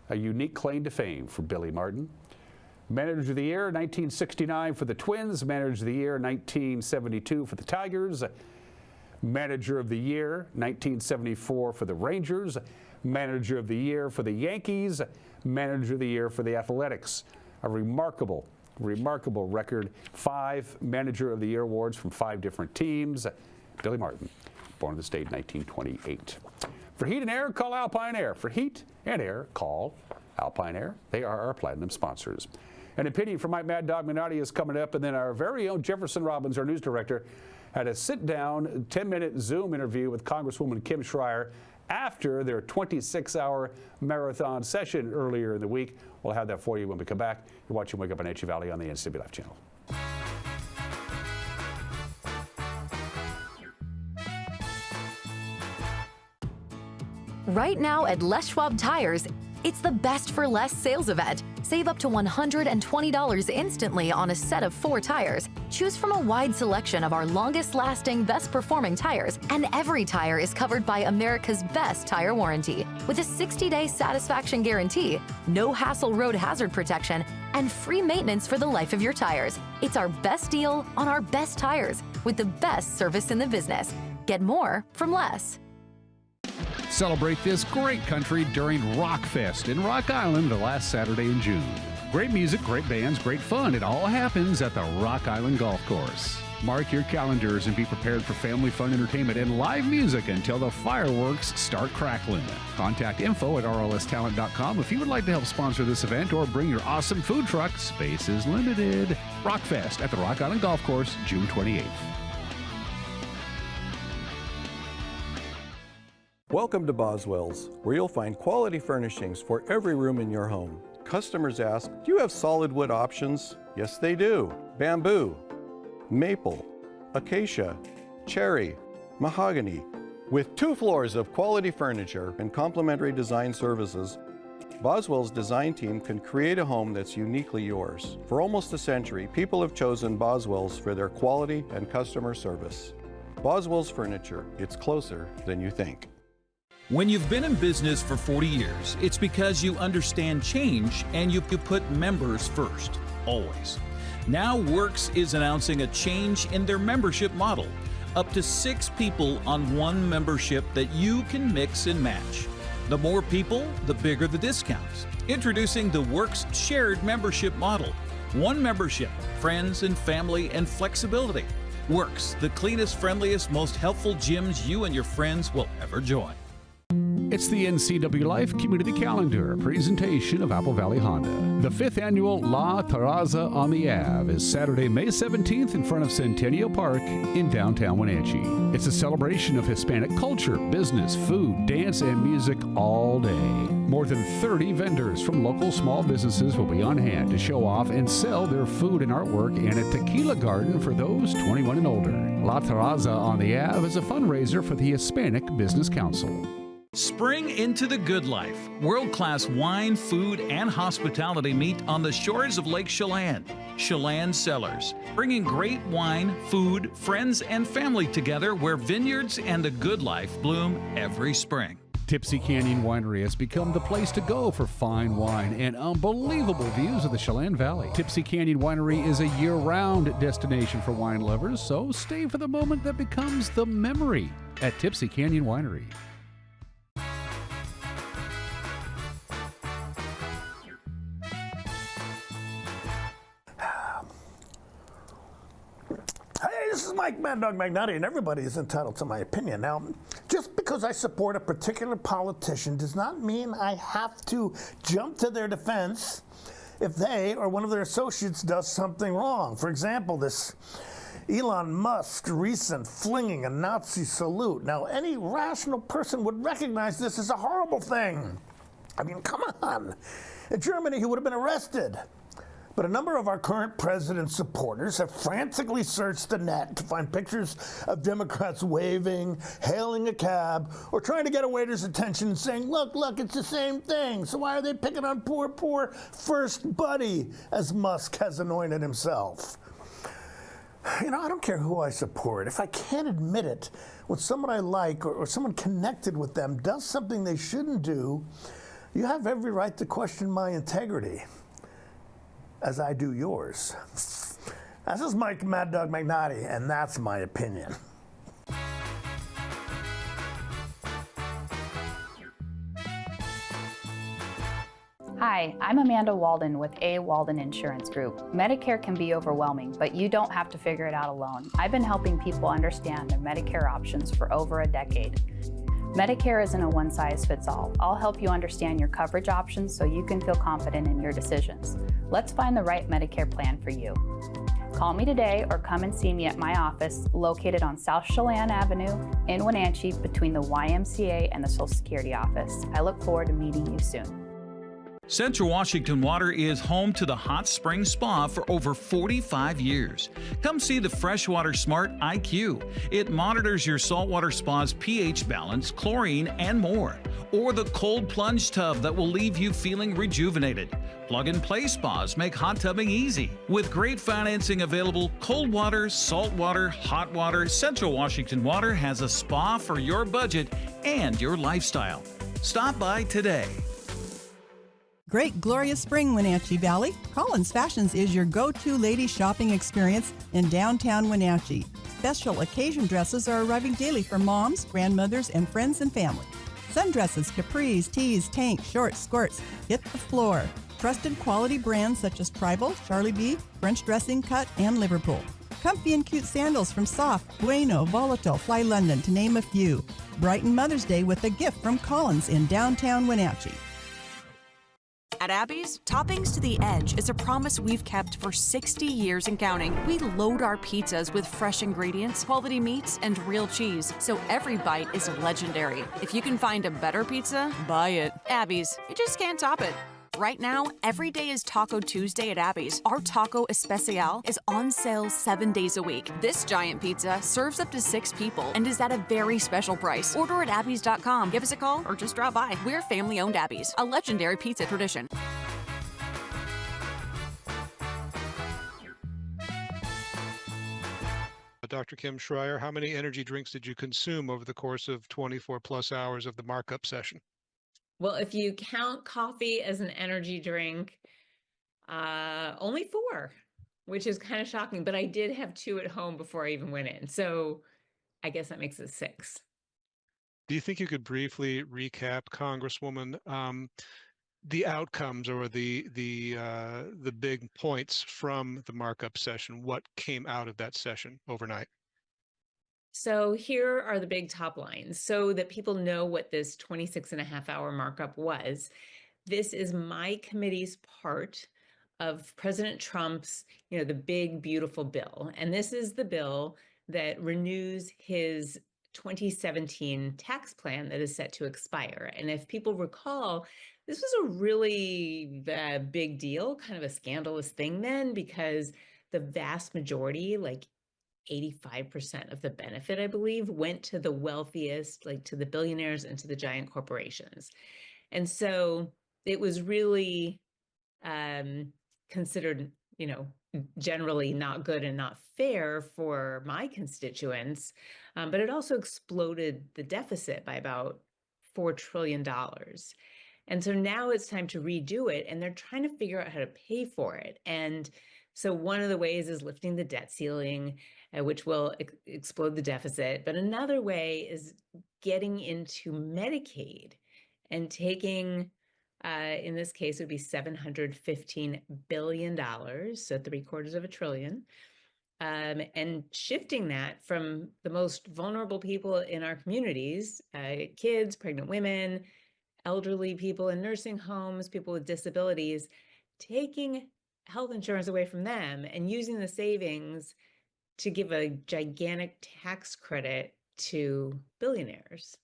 A unique claim to fame for Billy Martin. Manager of the Year, 1969 for the Twins. Manager of the Year, 1972 for the Tigers. Manager of the Year, 1974 for the Rangers. Manager of the Year for the Yankees. Manager of the Year for the Athletics. A remarkable record. 5 Manager of the Year awards from 5 different teams. Billy Martin, born in the state in 1928. For heat and air, call Alpine Air. For heat and air, call Alpine Air. They are our platinum sponsors. An opinion from Mike Mad Dog Minotti is coming up, and then our very own Jefferson Robbins, our news director, had a sit-down 10-minute Zoom interview with Congresswoman Kim Schreier after their 26-hour marathon session earlier in the week. We'll have that for you when we come back. You're watching Wake Up Wenatchee Valley on the NCWLIFE channel. Right now at Les Schwab Tires, it's the Best for Less sales event. Save up to $120 instantly on a set of 4 tires. Choose from a wide selection of our longest-lasting, best-performing tires, and every tire is covered by America's best tire warranty. With a 60-day satisfaction guarantee, no hassle road hazard protection, and free maintenance for the life of your tires. It's our best deal on our best tires with the best service in the business. Get more from Les. Celebrate this great country during Rockfest in Rock Island the last Saturday in June. Great music, great bands, great fun. It all happens at the Rock Island Golf Course. Mark your calendars and be prepared for family fun entertainment and live music until the fireworks start crackling. Contact info@rlstalent.com if you would like to help sponsor this event or bring your awesome food truck. Space is limited. Rockfest at the Rock Island Golf Course, June 28th. Welcome to Boswell's, where you'll find quality furnishings for every room in your home. Customers ask, do you have solid wood options? Yes, they do. Bamboo, maple, acacia, cherry, mahogany. With 2 floors of quality furniture and complimentary design services, Boswell's design team can create a home that's uniquely yours. For almost a century, people have chosen Boswell's for their quality and customer service. Boswell's Furniture, it's closer than you think. When you've been in business for 40 years, it's because you understand change and you put members first, always. Now Works is announcing a change in their membership model. Up to 6 people on 1 membership that you can mix and match. The more people, the bigger the discounts. Introducing the Works shared membership model. 1 membership, friends and family and flexibility. Works, the cleanest, friendliest, most helpful gyms you and your friends will ever join. It's the NCWLIFE Community Calendar, a presentation of Apple Valley Honda. The 5th annual La Terraza on the Ave is Saturday, May 17th in front of Centennial Park in downtown Wenatchee. It's a celebration of Hispanic culture, business, food, dance, and music all day. More than 30 vendors from local small businesses will be on hand to show off and sell their food and artwork, and a tequila garden for those 21 and older. La Terraza on the Ave is a fundraiser for the Hispanic Business Council. Spring into the good life. World-class wine, food, and hospitality meet on the shores of Lake Chelan. Chelan Cellars, bringing great wine, food, friends, and family together where vineyards and the good life bloom every spring. Tipsy Canyon Winery has become the place to go for fine wine and unbelievable views of the Chelan Valley. Tipsy Canyon Winery is a year-round destination for wine lovers, so stay for the moment that becomes the memory at Tipsy Canyon Winery. This is Mike Mad Dog Magnotti, and everybody is entitled to my opinion. Now, just because I support a particular politician does not mean I have to jump to their defense if they or one of their associates does something wrong. For example, this Elon Musk recent flinging a Nazi salute. Now, any rational person would recognize this as a horrible thing. I mean, come on. In Germany, he would have been arrested. But a number of our current president's supporters have frantically searched the net to find pictures of Democrats waving, hailing a cab, or trying to get a waiter's attention and saying, look, it's the same thing. So why are they picking on poor First Buddy, as Musk has anointed himself? You know, I don't care who I support. If I can't admit it, when someone I like or someone connected with them does something they shouldn't do, you have every right to question my integrity, as I do yours. This is Mike Mad Dog Magnotti, and that's my opinion. Hi, I'm Amanda Walden with A. Walden Insurance Group. Medicare can be overwhelming, but you don't have to figure it out alone. I've been helping people understand their Medicare options for over a decade. Medicare isn't a one-size-fits-all. I'll help you understand your coverage options so you can feel confident in your decisions. Let's find the right Medicare plan for you. Call me today or come and see me at my office located on South Chelan Avenue in Wenatchee between the YMCA and the Social Security office. I look forward to meeting you soon. Central Washington Water is home to the Hot Spring Spa for over 45 years. Come see the Freshwater Smart IQ. It monitors your saltwater spa's pH balance, chlorine, and more. Or the cold plunge tub that will leave you feeling rejuvenated. Plug-and-play spas make hot tubbing easy. With great financing available, cold water, salt water, hot water, Central Washington Water has a spa for your budget and your lifestyle. Stop by today. Great glorious spring, Wenatchee Valley. Collins Fashions is your go-to lady shopping experience in downtown Wenatchee. Special occasion dresses are arriving daily for moms, grandmothers, and friends and family. Sundresses, capris, tees, tanks, shorts, skirts hit the floor. Trusted quality brands such as Tribal, Charlie B, French Dressing Cut, and Liverpool. Comfy and cute sandals from Soft, Bueno, Volatile, Fly London, to name a few. Brighten Mother's Day with a gift from Collins in downtown Wenatchee. At Abby's, Toppings to the Edge is a promise we've kept for 60 years and counting. We load our pizzas with fresh ingredients, quality meats, and real cheese, so every bite is legendary. If you can find a better pizza, buy it. Abby's, you just can't top it. Right now, every day is Taco Tuesday at Abby's. Our Taco Especial is on sale 7 days a week. This giant pizza serves up to 6 people and is at a very special price. Order at abbys.com. Give us a call or just drop by. We're family-owned Abby's, a legendary pizza tradition. Dr. Kim Schreier, how many energy drinks did you consume over the course of 24 plus hours of the markup session? Well, if you count coffee as an energy drink, only 4, which is kind of shocking. But I did have 2 at home before I even went in. So I guess that makes it 6. Do you think you could briefly recap, Congresswoman, the outcomes or the big points from the markup session? What came out of that session overnight? So here are the big top lines so that people know what this 26.5-hour markup was. This is my committee's part of President Trump's, the big, beautiful bill. And this is the bill that renews his 2017 tax plan that is set to expire. And if people recall, this was a really big deal, kind of a scandalous thing then, because the vast majority, like 85% of the benefit, I believe, went to the wealthiest, like to the billionaires and to the giant corporations. And so it was really considered, generally not good and not fair for my constituents, but it also exploded the deficit by about $4 trillion. And so now it's time to redo it, and they're trying to figure out how to pay for it. And so one of the ways is lifting the debt ceiling, which will explode the deficit. But another way is getting into Medicaid and taking, in this case, it would be $715 billion, so $750 billion, and shifting that from the most vulnerable people in our communities, kids, pregnant women, elderly people in nursing homes, people with disabilities, taking health insurance away from them and using the savings to give a gigantic tax credit to billionaires.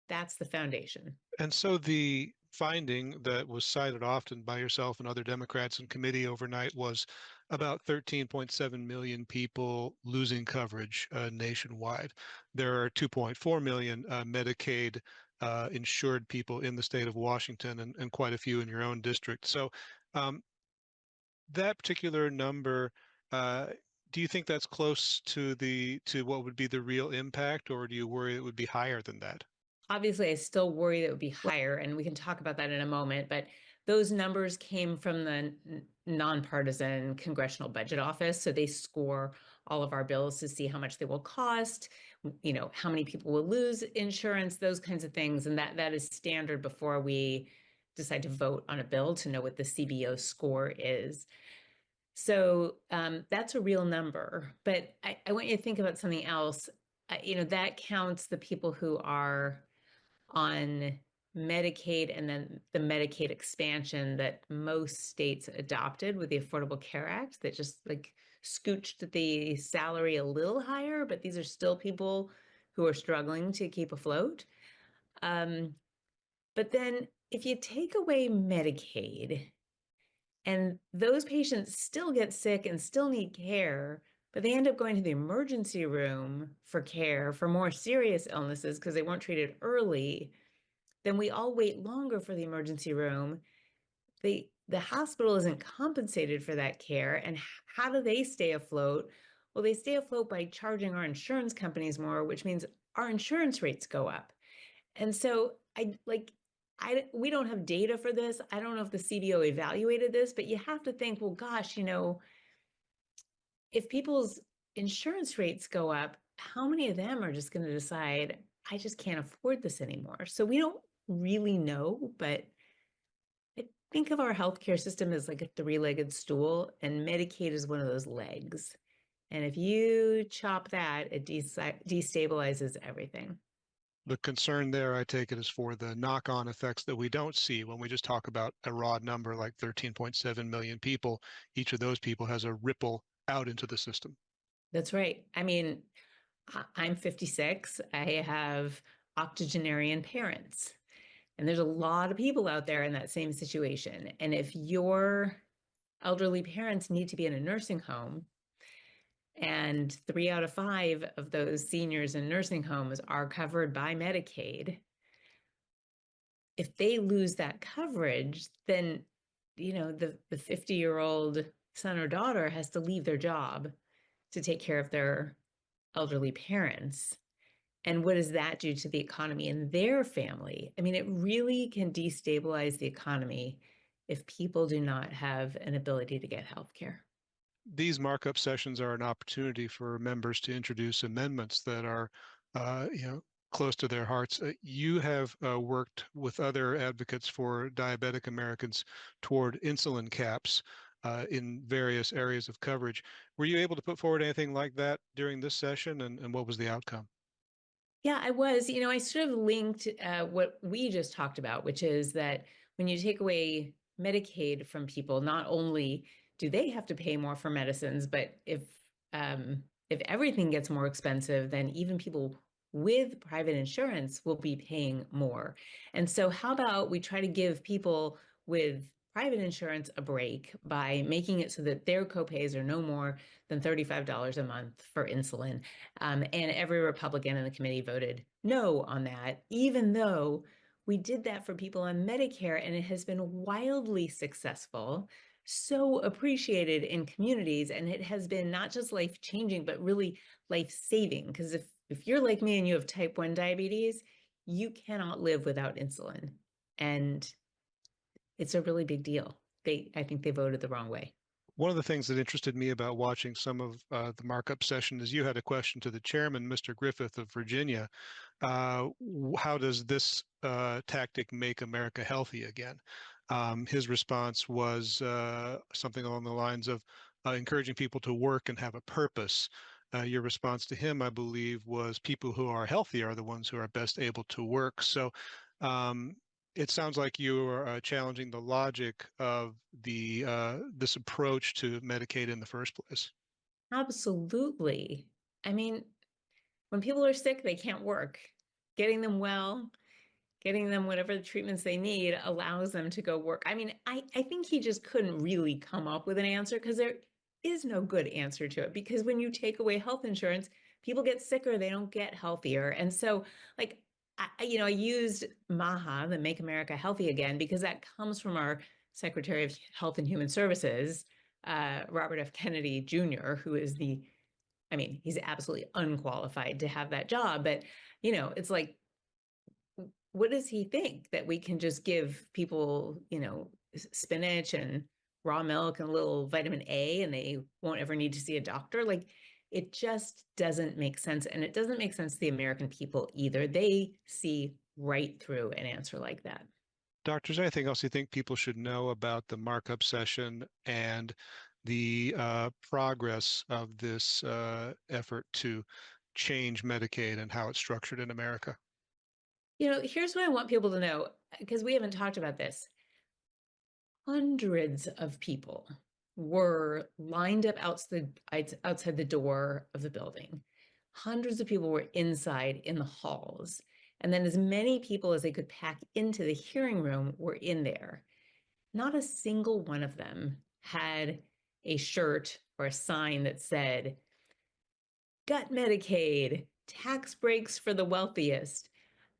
That's the foundation. And so the finding that was cited often by yourself and other Democrats in committee overnight was about 13.7 million people losing coverage nationwide. There are 2.4 million Medicaid insured people in the state of Washington, and quite a few in your own district. So that particular number, do you think that's close to what would be the real impact, or do you worry it would be higher than that? Obviously, I still worry that it would be higher, and we can talk about that in a moment, but those numbers came from the nonpartisan Congressional Budget Office. So they score all of our bills to see how much they will cost, how many people will lose insurance, those kinds of things. And that is standard before we decide to vote on a bill to know what the CBO score is. So that's a real number. But I want you to think about something else. That counts the people who are on Medicaid and then the Medicaid expansion that most states adopted with the Affordable Care Act that just scooched the salary a little higher, but these are still people who are struggling to keep afloat. But then if you take away Medicaid and those patients still get sick and still need care, but they end up going to the emergency room for care for more serious illnesses because they weren't treated early, then we all wait longer for the emergency room. The hospital isn't compensated for that care. And how do they stay afloat? Well, they stay afloat by charging our insurance companies more, which means our insurance rates go up. And so we don't have data for this. I don't know if the CBO evaluated this, but you have to think, well, gosh, if people's insurance rates go up, how many of them are just going to decide, I just can't afford this anymore? So we don't really know, but I think of our healthcare system as like a three-legged stool, and Medicaid is one of those legs. And if you chop that, it destabilizes everything. The concern there, I take it, is for the knock-on effects that we don't see when we just talk about a raw number like 13.7 million people. Each of those people has a ripple out into the system. That's right. I mean, I'm 56. I have octogenarian parents. And there's a lot of people out there in that same situation. And if your elderly parents need to be in a nursing home, and 3 out of 5 of those seniors in nursing homes are covered by Medicaid, if they lose that coverage, then, the 50-year-old son or daughter has to leave their job to take care of their elderly parents. And what does that do to the economy and their family? I mean, it really can destabilize the economy if people do not have an ability to get health care. These markup sessions are an opportunity for members to introduce amendments that are, close to their hearts. You have worked with other advocates for diabetic Americans toward insulin caps in various areas of coverage. Were you able to put forward anything like that during this session, and what was the outcome? Yeah, I was. I sort of linked what we just talked about, which is that when you take away Medicaid from people, not only do they have to pay more for medicines, but if everything gets more expensive, then even people with private insurance will be paying more. And so how about we try to give people with private insurance a break by making it so that their copays are no more than $35 a month for insulin. And every Republican in the committee voted no on that, even though we did that for people on Medicare, and it has been wildly successful. so appreciated in communities, and it has been not just life-changing, but really life-saving. Because if you're like me and you have type 1 diabetes, you cannot live without insulin. And it's a really big deal. I think they voted the wrong way. One of the things that interested me about watching some of the markup session is you had a question to the chairman, Mr. Griffith of Virginia. How does this tactic make America healthy again? His response was something along the lines of encouraging people to work and have a purpose. Your response to him, I believe, was people who are healthy are the ones who are best able to work. So it sounds like you are challenging the logic of this approach to Medicaid in the first place. Absolutely. I mean, when people are sick, they can't work. Getting them well, getting them whatever the treatments they need allows them to go work. I mean, I think he just couldn't really come up with an answer, because there is no good answer to it. Because when you take away health insurance, people get sicker, they don't get healthier. And so, like, I used MAHA, the Make America Healthy Again, because that comes from our Secretary of Health and Human Services, Robert F. Kennedy Jr., who is he's absolutely unqualified to have that job. But, it's like, what does he think? That we can just give people, spinach and raw milk and a little vitamin A and they won't ever need to see a doctor? Like, it just doesn't make sense. And it doesn't make sense to the American people either. They see right through an answer like that. Doctor, is there anything else you think people should know about the markup session and the progress of this effort to change Medicaid and how it's structured in America? Here's what I want people to know, because we haven't talked about this. Hundreds of people were lined up outside the door of the building. Hundreds of people were inside in the halls. And then as many people as they could pack into the hearing room were in there. Not a single one of them had a shirt or a sign that said, "Gut Medicaid, tax breaks for the wealthiest."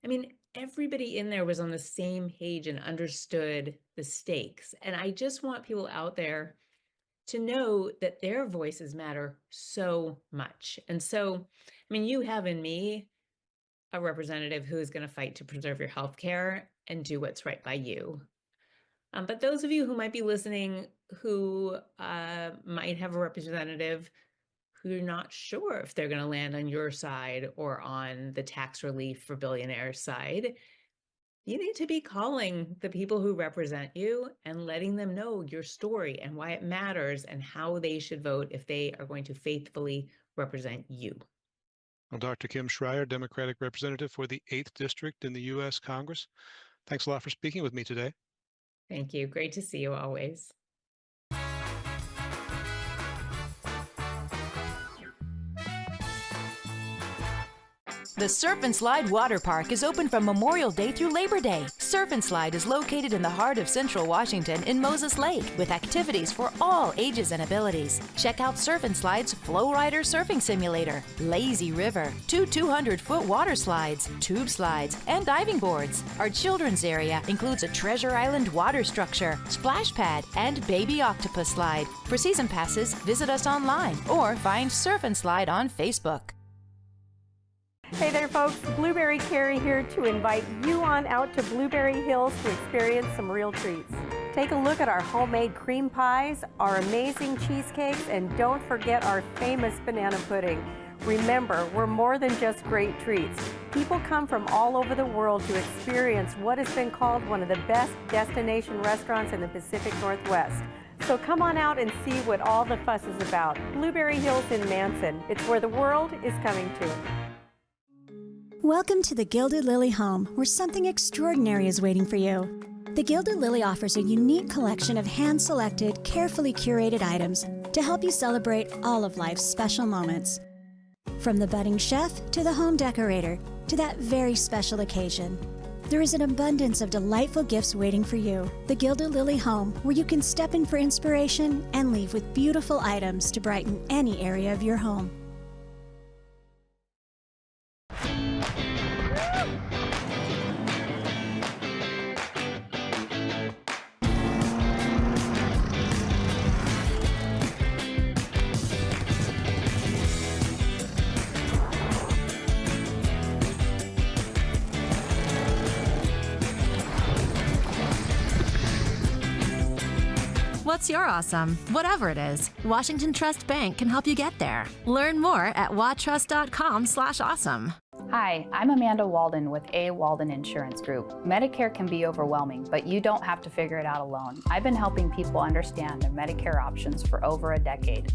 I mean, everybody in there was on the same page and understood the stakes. And I just want people out there to know that their voices matter so much. And so, you have in me a representative who is going to fight to preserve your health care and do what's right by you. But those of you who might be listening who might have a representative who you're not sure if they're going to land on your side or on the tax relief for billionaires side, you need to be calling the people who represent you and letting them know your story and why it matters and how they should vote if they are going to faithfully represent you. Well, Dr. Kim Schreier, Democratic Representative for the 8th District in the U.S. Congress, thanks a lot for speaking with me today. Thank you. Great to see you always. The Surf and Slide Water Park is open from Memorial Day through Labor Day. Surf and Slide is located in the heart of Central Washington in Moses Lake with activities for all ages and abilities. Check out Surf and Slide's Flow Rider Surfing Simulator, Lazy River, 2 200-foot water slides, tube slides, and diving boards. Our children's area includes a Treasure Island water structure, splash pad, and baby octopus slide. For season passes, visit us online or find Surf and Slide on Facebook. Hey there folks, Blueberry Carrie here to invite you on out to Blueberry Hills to experience some real treats. Take a look at our homemade cream pies, our amazing cheesecakes, and don't forget our famous banana pudding. Remember, we're more than just great treats. People come from all over the world to experience what has been called one of the best destination restaurants in the Pacific Northwest. So come on out and see what all the fuss is about. Blueberry Hills in Manson. It's where the world is coming to. Welcome to the Gilded Lily home, where something extraordinary is waiting for you. The Gilded Lily offers a unique collection of hand-selected, carefully curated items to help you celebrate all of life's special moments. From the budding chef to the home decorator to that very special occasion, there is an abundance of delightful gifts waiting for you. The Gilded Lily home, where you can step in for inspiration and leave with beautiful items to brighten any area of your home. What's your awesome? Whatever it is, Washington Trust Bank can help you get there. Learn more at watrust.com/awesome. Hi, I'm Amanda Walden with A. Walden Insurance Group. Medicare can be overwhelming, but you don't have to figure it out alone. I've been helping people understand their Medicare options for over a decade.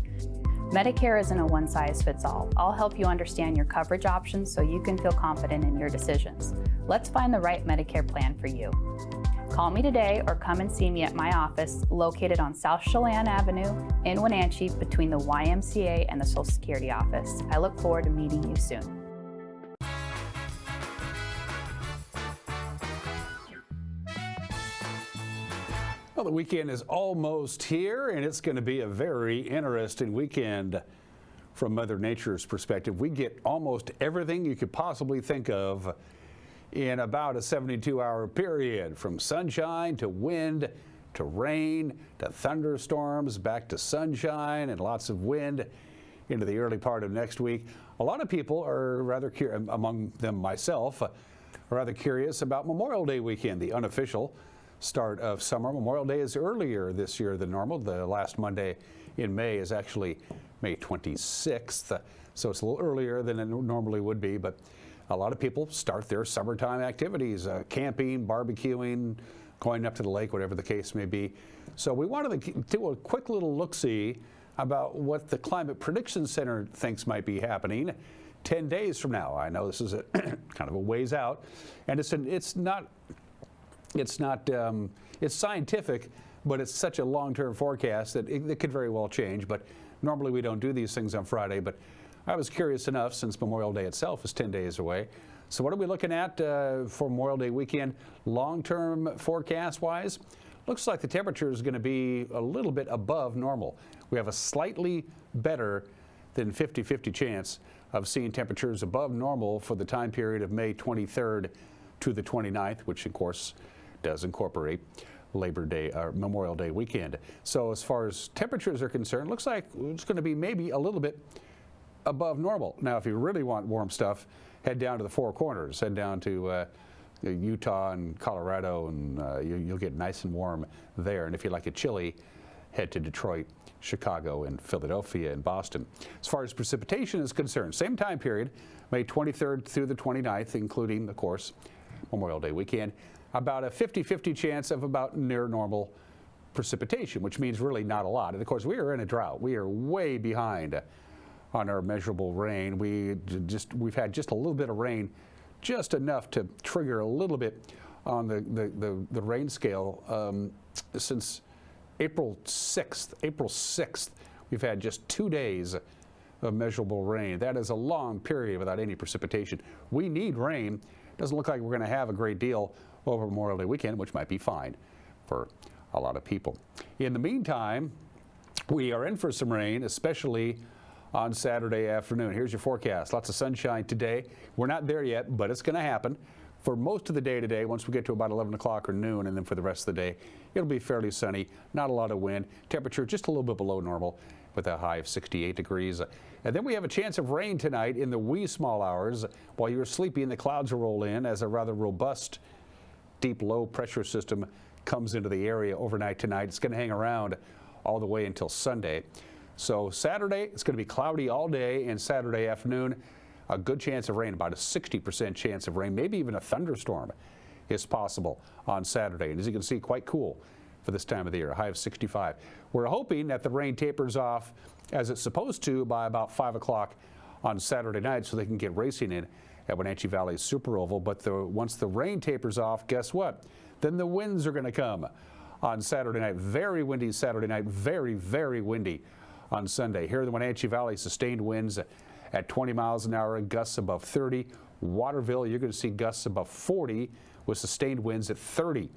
Medicare isn't a one-size-fits-all. I'll help you understand your coverage options so you can feel confident in your decisions. Let's find the right Medicare plan for you. Call me today or come and see me at my office located on South Chelan Avenue in Wenatchee between the YMCA and the Social Security office. I look forward to meeting you soon. Well, the weekend is almost here, and it's going to be a very interesting weekend from Mother Nature's perspective. We get almost everything you could possibly think of in about a 72-hour period, from sunshine to wind to rain to thunderstorms, back to sunshine and lots of wind into the early part of next week. A lot of people are rather curious, among them myself, are rather curious about Memorial Day weekend, the unofficial start of summer. Memorial Day is earlier this year than normal. The last Monday in May is actually May 26th, so it's a little earlier than it normally would be, but a lot of people start their summertime activities, camping, barbecuing, going up to the lake, whatever the case may be. So we wanted to do a quick little look-see about what the Climate Prediction Center thinks might be happening 10 days from now. I know this is a kind of a ways out, and it's scientific, but it's such a long-term forecast that it could very well change. But normally we don't do these things on Friday, but I was curious enough since Memorial Day itself is 10 days away. So what are we looking at for Memorial Day weekend long-term forecast-wise? Looks like the temperature is going to be a little bit above normal. We have a slightly better than 50-50 chance of seeing temperatures above normal for the time period of May 23rd to the 29th, which of course does incorporate Labor Day or Memorial Day weekend. So as far as temperatures are concerned, looks like it's going to be maybe a little bit above normal. Now, if you really want warm stuff, head down to the Four Corners, head down to Utah and Colorado, and you'll get nice and warm there. And if you like it chilly, head to Detroit, Chicago, and Philadelphia and Boston. As far as precipitation is concerned, same time period, May 23rd through the 29th, including, of course, Memorial Day weekend, about a 50-50 chance of about near normal precipitation, which means really not a lot. And of course, we are in a drought. We are way behind on our measurable rain. We've had just a little bit of rain, just enough to trigger a little bit on the rain scale since April 6th. We've had just 2 days of measurable rain. That is a long period without any precipitation. We need rain. Doesn't look like we're going to have a great deal over Memorial Day weekend, which might be fine for a lot of people. In the meantime, we are in for some rain, especially on Saturday afternoon. Here's your forecast. Lots of sunshine today. We're not there yet, but it's going to happen for most of the day today. Once we get to about 11 o'clock or noon, and then for the rest of the day, it'll be fairly sunny. Not a lot of wind. Temperature just a little bit below normal with a high of 68 degrees. And then we have a chance of rain tonight in the wee small hours. While you're sleeping, the clouds will roll in as a rather robust deep low pressure system comes into the area overnight tonight. It's going to hang around all the way until Sunday. So Saturday, it's going to be cloudy all day, and Saturday afternoon, a good chance of rain, about a 60% chance of rain, maybe even a thunderstorm is possible on Saturday. And as you can see, quite cool for this time of the year, a high of 65. We're hoping that the rain tapers off as it's supposed to by about 5 o'clock on Saturday night so they can get racing in at Wenatchee Valley's Super Oval. But once the rain tapers off, guess what? Then the winds are going to come on Saturday night. Very windy Saturday night, very, very windy on Sunday. Here in the Wenatchee Valley, sustained winds at 20 miles an hour, gusts above 30. Waterville, you're going to see gusts above 40 with sustained winds at 30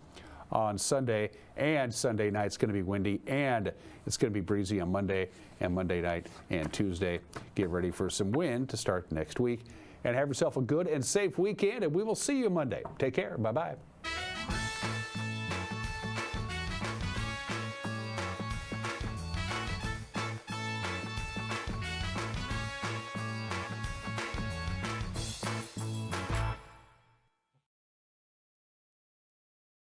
on Sunday. And Sunday night's going to be windy, and it's going to be breezy on Monday and Monday night and Tuesday. Get ready for some wind to start next week. And have yourself a good and safe weekend, and we will see you Monday. Take care. Bye-bye.